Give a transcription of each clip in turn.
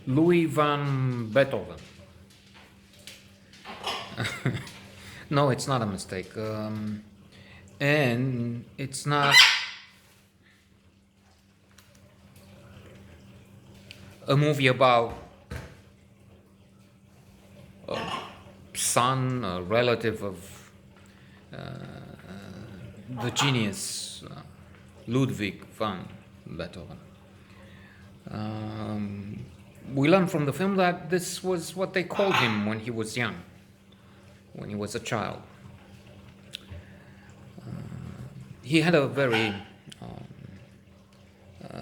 Louis Van Beethoven. No, it's not a mistake. And it's not a movie about a son, a relative of the genius Ludwig van Beethoven. We learn from the film that this was what they called him when he was young, when he was a child. He had a very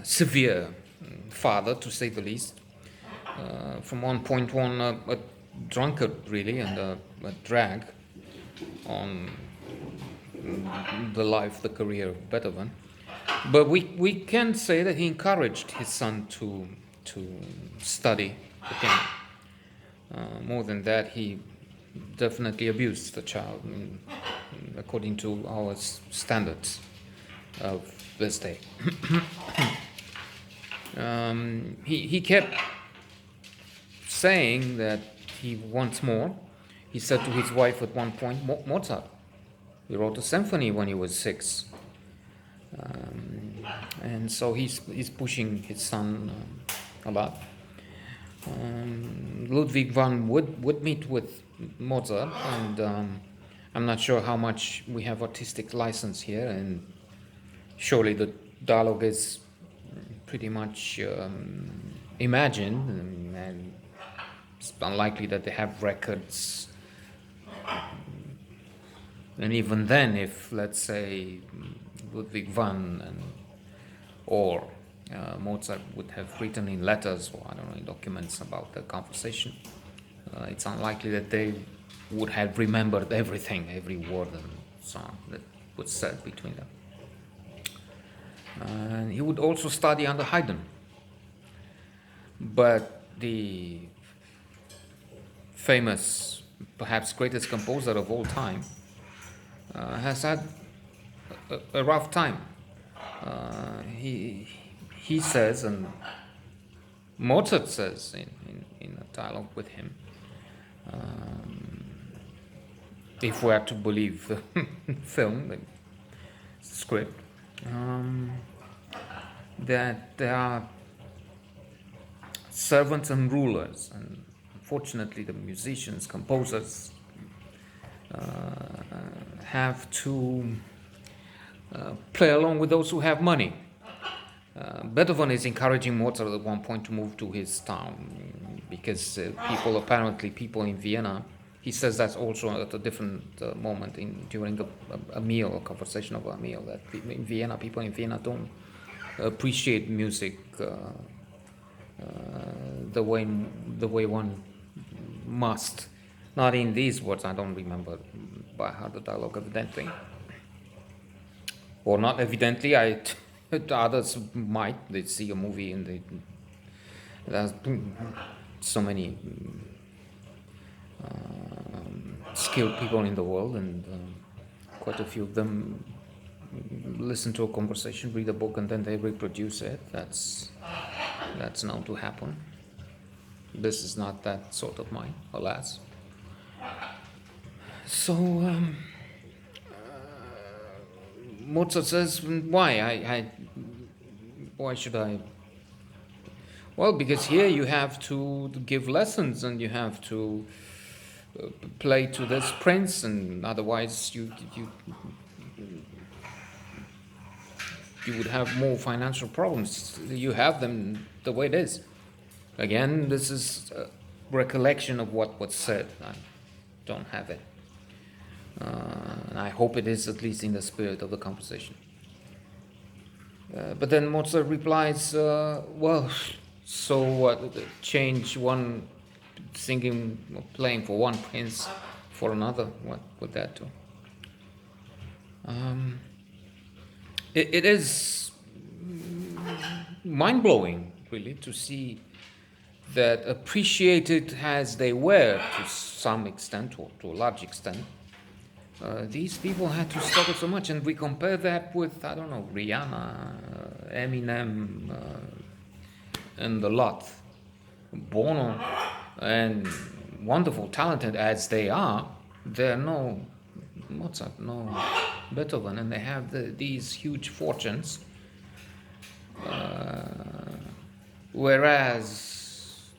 severe father, to say the least. From one point on, a drunkard, really, and a drag on the life, the career of Beethoven. But we can say that he encouraged his son to study the piano. More than that, he definitely abused the child, according to our standards of this day. He kept saying that he wants more. He said to his wife at one point, Mozart, he wrote a symphony when he was 6. And so he's pushing his son a lot. Ludwig van would meet with Mozart, and I'm not sure how much we have artistic license here, and surely the dialogue is pretty much imagined, and it's unlikely that they have records. And even then, if, let's say, Ludwig van or Mozart would have written in letters, or I don't know, in documents about the conversation, it's unlikely that they would have remembered everything, every word and song that was said between them. And he would also study under Haydn. But the famous, perhaps greatest composer of all time, has had a rough time. He says, and Mozart says in a dialogue with him, if we are to believe the film, the script, that there are servants and rulers, and unfortunately the musicians, composers, have to play along with those who have money. Beethoven is encouraging Mozart at one point to move to his town because people in Vienna, he says that's also at a different moment during a meal, a conversation over a meal, that people in Vienna don't appreciate music the way one must. Not in these words, I don't remember by heart the dialogue evidently. Or not evidently, others might. They see a movie and there's so many skilled people in the world, and quite a few of them listen to a conversation, read a book, and then they reproduce it. That's known to happen. This is not that sort of mind, alas. So Mozart says, why should I? Well, because here you have to give lessons, and you have to play to this prince, and otherwise you would have more financial problems. You have them the way it is. Again, this is a recollection of what was said. I don't have it. And I hope it is at least in the spirit of the conversation. But then Mozart replies, well, so what? Change one singing or playing for one prince for another? What would that do? It is mind-blowing, really, to see that appreciated as they were to some extent, or to a large extent, these people had to struggle so much. And we compare that with, I don't know, Rihanna, Eminem, and a lot Bono, and wonderful, talented as they are, they're no Mozart, no Beethoven, and they have these huge fortunes. Whereas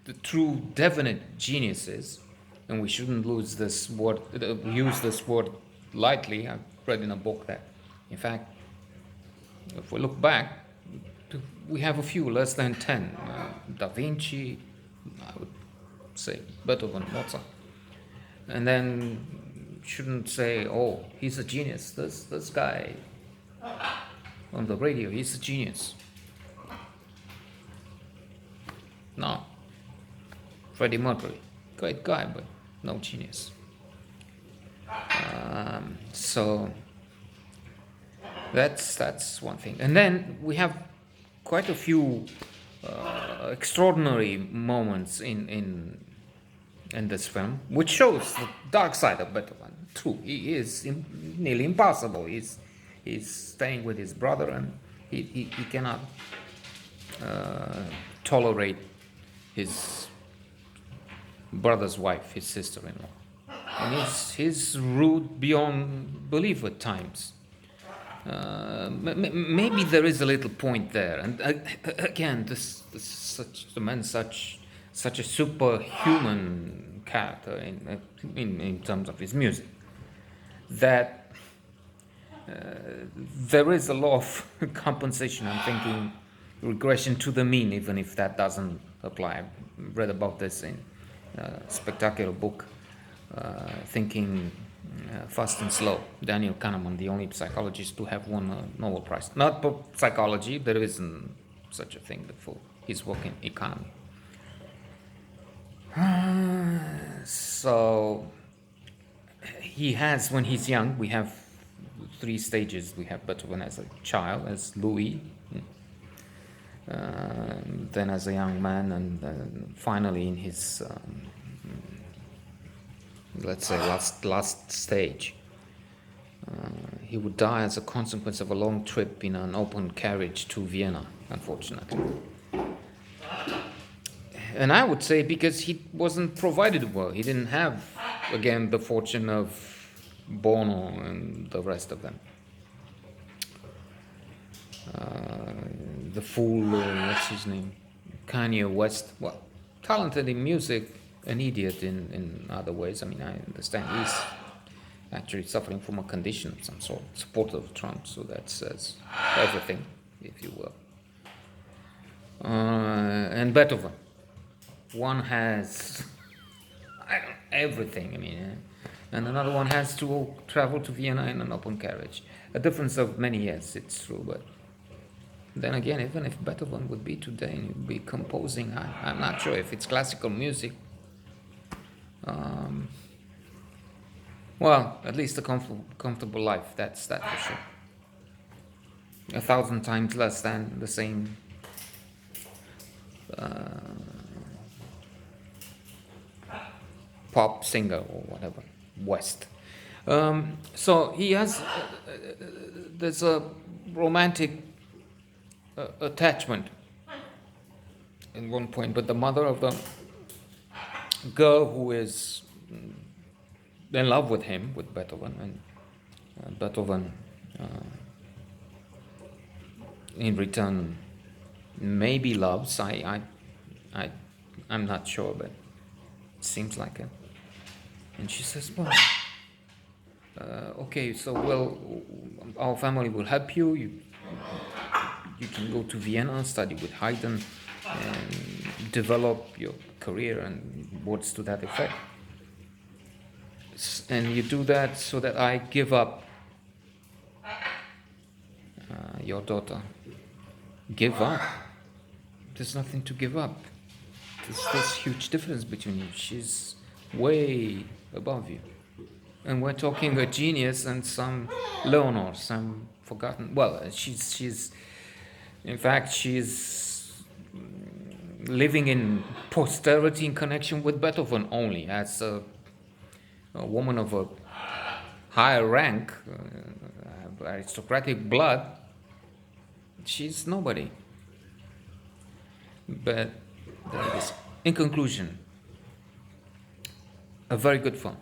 the true definite geniuses, and we shouldn't use this word lightly. I've read in a book that, in fact, if we look back, we have a few, less than 10. Da Vinci, I would say Beethoven, Mozart. And then shouldn't say, oh, he's a genius. This guy on the radio, he's a genius. No. Freddie Mercury, great guy, but no genius. So that's one thing. And then we have quite a few extraordinary moments in this film, which shows the dark side of Beethoven. True, he is nearly impossible. He's staying with his brother, and he cannot tolerate his brother's wife, his sister-in-law, and he's rude beyond belief at times. Maybe there is a little point there, and again, the man, such a superhuman character in terms of his music, that there is a law of compensation. I'm thinking regression to the mean, even if that doesn't apply. I've read about this in a spectacular book, Thinking Fast and Slow. Daniel Kahneman, the only psychologist to have won a Nobel Prize. Not for psychology, there isn't such a thing for his work in economy. So he has, when he's young, we have 3 stages. We have Beethoven as a child, as Louis, then as a young man, and finally in his let's say last stage. He would die as a consequence of a long trip in an open carriage to Vienna, unfortunately. And I would say because he wasn't provided well. He didn't have, again, the fortune of Bono and the rest of them. The fool, what's his name? Kanye West. Well, talented in music, an idiot in other ways. I mean, I understand he's actually suffering from a condition of some sort, supporter of Trump, so that says everything, if you will. And Beethoven. One has everything, I mean, and another one has to travel to Vienna in an open carriage. A difference of many years, it's true, but then again, even if Beethoven would be today and he'd be composing, I'm not sure if it's classical music. Well, at least a comfortable life, that's that for sure. 1,000 times less than the same pop singer or whatever, West. So he has, there's a romantic attachment in one point, but the mother of the girl who is in love with him, with Beethoven, and Beethoven in return maybe loves, I'm not sure, but it seems like it. And she says, well, okay, so our family will help you. You can go to Vienna, study with Haydn, and develop your career, and words to that effect. And you do that so that I give up your daughter. Give up? There's nothing to give up. There's this huge difference between you. She's way above you. And we're talking a genius and some Leonore, some forgotten. Well, she's in fact, she's living in posterity in connection with Beethoven only, as a woman of a higher rank, aristocratic blood. She's nobody. But there it is. In conclusion, a very good film.